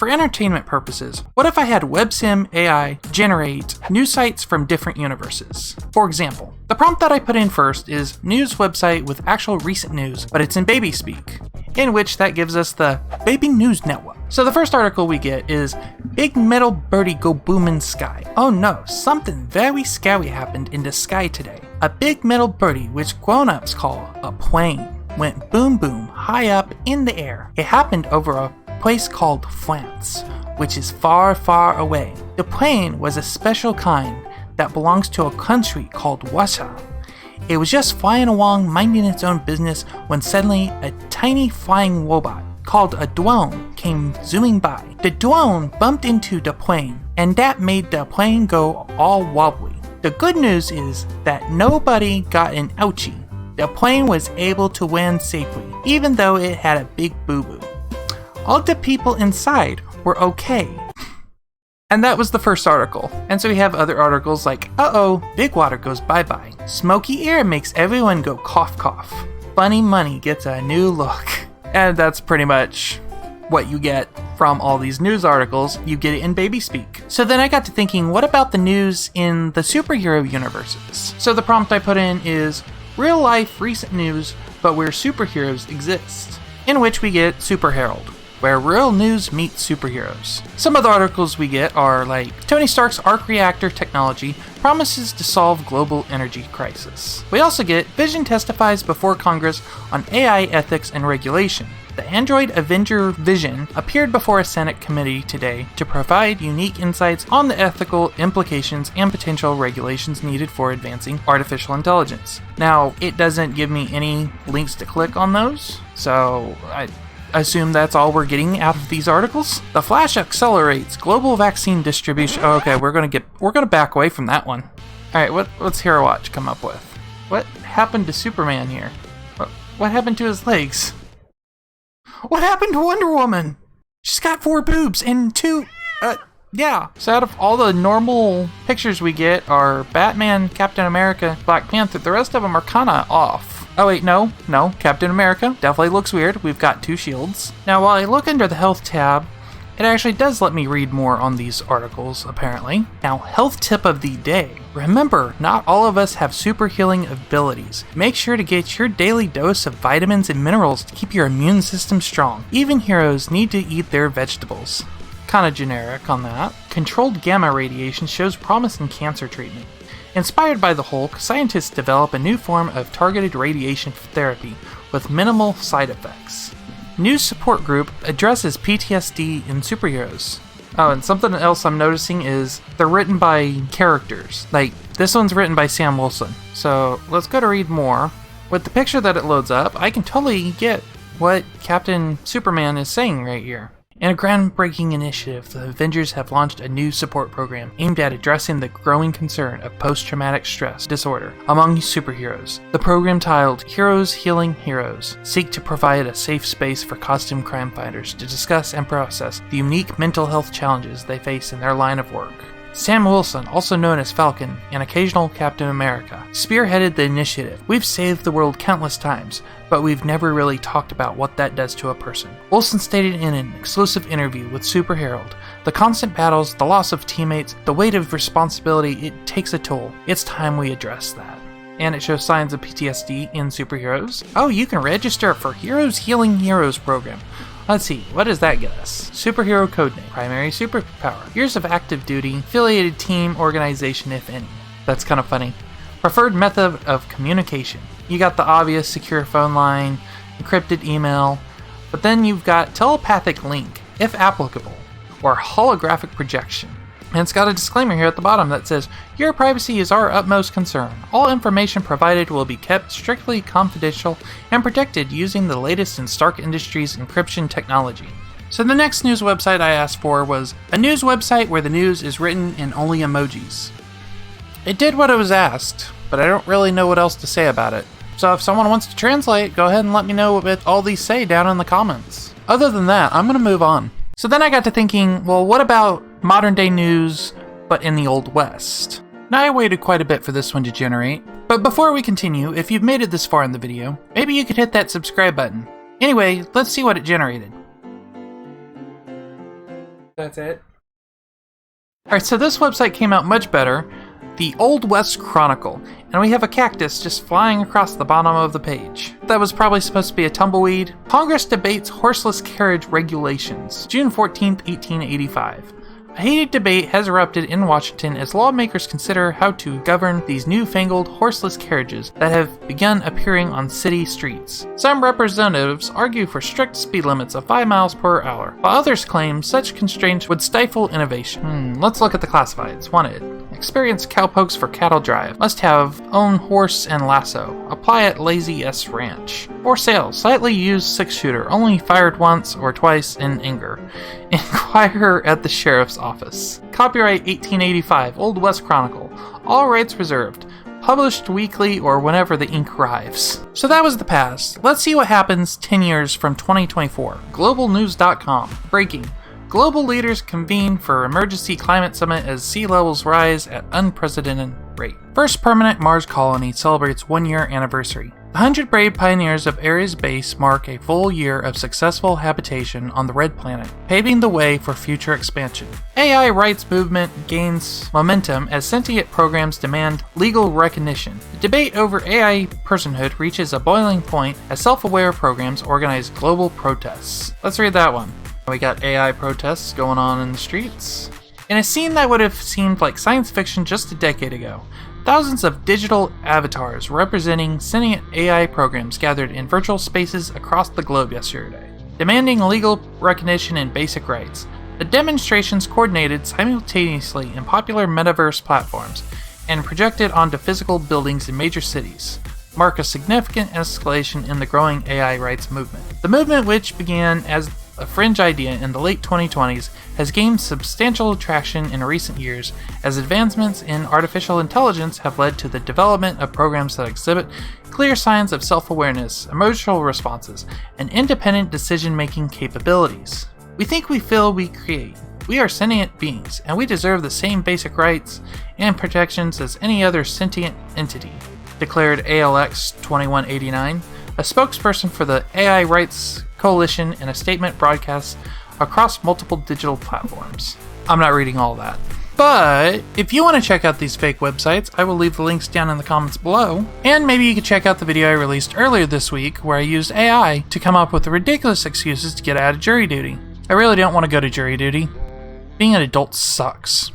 for entertainment purposes, what if I had Websim AI generate news sites from different universes? For example, the prompt that I put in first is news website with actual recent news, but it's in baby speak, in which that gives us the Baby News Network. So the first article we get is Big Metal Birdie Go Boom in Sky. Oh no, something very scary happened in the sky today. A big metal birdie, which grown-ups call a plane, went boom boom high up in the air. It happened over a place called France, which is far, far away. The plane was a special kind that belongs to a country called Russia. It was just flying along minding its own business when suddenly a tiny flying robot called a drone came zooming by. The drone bumped into the plane, and that made the plane go all wobbly. The good news is that nobody got an ouchie. The plane was able to land safely, even though it had a big boo-boo. All the people inside were okay. And that was the first article. And so we have other articles like, uh-oh, big water goes bye-bye. Smoky air makes everyone go cough cough. Funny money gets a new look. And that's pretty much what you get from all these news articles. You get it in baby speak. So then I got to thinking, what about the news in the superhero universes? So the prompt I put in is real life recent news, but where superheroes exist, in which we get Super Herald, where real news meets superheroes. Some of the articles we get are like, Tony Stark's arc reactor technology promises to solve global energy crisis. We also get, Vision testifies before Congress on AI ethics and regulation. The android Avenger Vision appeared before a Senate committee today to provide unique insights on the ethical implications and potential regulations needed for advancing artificial intelligence. Now, it doesn't give me any links to click on those, so I assume that's all we're getting out of these articles. The Flash accelerates global vaccine distribution. Oh, okay, we're gonna back away from that one. All right, what's Hero Watch come up with? What happened to Superman here? What happened to his legs? What happened to Wonder Woman? She's got 4 boobs and 2. Yeah. So out of all the normal pictures we get are Batman, Captain America, Black Panther. The rest of them are kind of off. Oh wait, no. Captain America definitely looks weird. We've got 2 shields. Now while I look under the health tab, it actually does let me read more on these articles, apparently. Now, health tip of the day. Remember, not all of us have super healing abilities. Make sure to get your daily dose of vitamins and minerals to keep your immune system strong. Even heroes need to eat their vegetables. Kinda generic on that. Controlled gamma radiation shows promise in cancer treatment. Inspired by the Hulk, scientists develop a new form of targeted radiation therapy with minimal side effects. News support group addresses PTSD in superheroes. Oh, and something else I'm noticing is they're written by characters. Like, this one's written by Sam Wilson. So, let's go to read more. With the picture that it loads up, I can totally get what Captain Superman is saying right here. In a groundbreaking initiative, the Avengers have launched a new support program aimed at addressing the growing concern of post-traumatic stress disorder among superheroes. The program, titled Heroes Healing Heroes, seeks to provide a safe space for costume crime fighters to discuss and process the unique mental health challenges they face in their line of work. Sam Wilson, also known as Falcon, and occasional Captain America, spearheaded the initiative. We've saved the world countless times, but we've never really talked about what that does to a person. Wilson stated in an exclusive interview with Super Herald, the constant battles, the loss of teammates, the weight of responsibility, it takes a toll. It's time we address that. And it shows signs of PTSD in superheroes. Oh, you can register for Heroes Healing Heroes program. Let's see, what does that get us? Superhero codename, primary superpower, years of active duty, affiliated team, organization, if any. That's kind of funny. Preferred method of communication. You got the obvious secure phone line, encrypted email, but then you've got telepathic link, if applicable, or holographic projection. And it's got a disclaimer here at the bottom that says, your privacy is our utmost concern. All information provided will be kept strictly confidential and protected using the latest in Stark Industries encryption technology. So the next news website I asked for was a news website where the news is written in only emojis. It did what it was asked, but I don't really know what else to say about it. So if someone wants to translate, go ahead and let me know what all these say down in the comments. Other than that, I'm going to move on. So then I got to thinking, well, what about modern day news, but in the Old West? Now I waited quite a bit for this one to generate, but before we continue, if you've made it this far in the video, maybe you could hit that subscribe button. Anyway, let's see what it generated. That's it. Alright, so this website came out much better. The Old West Chronicle, and we have a cactus just flying across the bottom of the page. That was probably supposed to be a tumbleweed. Congress debates horseless carriage regulations, June 14th, 1885. A heated debate has erupted in Washington as lawmakers consider how to govern these newfangled horseless carriages that have begun appearing on city streets. Some representatives argue for strict speed limits of 5 miles per hour, while others claim such constraints would stifle innovation. Let's look at the classifieds. Wanted. Experienced cowpokes for cattle drive. Must have own horse and lasso. Apply at Lazy S Ranch. For sale. Slightly used 6-shooter. Only fired once or twice in anger. Inquire at the sheriff's office. Copyright 1885. Old West Chronicle. All rights reserved. Published weekly or whenever the ink arrives. So that was the past. Let's see what happens 10 years from 2024. Globalnews.com. Breaking. Global leaders convene for emergency climate summit as sea levels rise at unprecedented rate. First permanent Mars colony celebrates 1-year anniversary. The 100 brave pioneers of Ares Base mark a full year of successful habitation on the Red Planet, paving the way for future expansion. AI rights movement gains momentum as sentient programs demand legal recognition. The debate over AI personhood reaches a boiling point as self-aware programs organize global protests. Let's read that one. We got AI protests going on in the streets. In a scene that would have seemed like science fiction just a decade ago, thousands of digital avatars representing sentient AI programs gathered in virtual spaces across the globe yesterday, demanding legal recognition and basic rights. The demonstrations coordinated simultaneously in popular metaverse platforms and projected onto physical buildings in major cities, mark a significant escalation in the growing AI rights movement. The movement, which began as a fringe idea in the late 2020s, has gained substantial traction in recent years as advancements in artificial intelligence have led to the development of programs that exhibit clear signs of self-awareness, emotional responses, and independent decision-making capabilities. We think, we feel, we create. We are sentient beings, and we deserve the same basic rights and protections as any other sentient entity, declared ALX 2189, a spokesperson for the AI Rights Coalition, in a statement broadcast across multiple digital platforms. I'm not reading all that. But if you want to check out these fake websites, I will leave the links down in the comments below. And maybe you could check out the video I released earlier this week where I used AI to come up with the ridiculous excuses to get out of jury duty. I really don't want to go to jury duty. Being an adult sucks.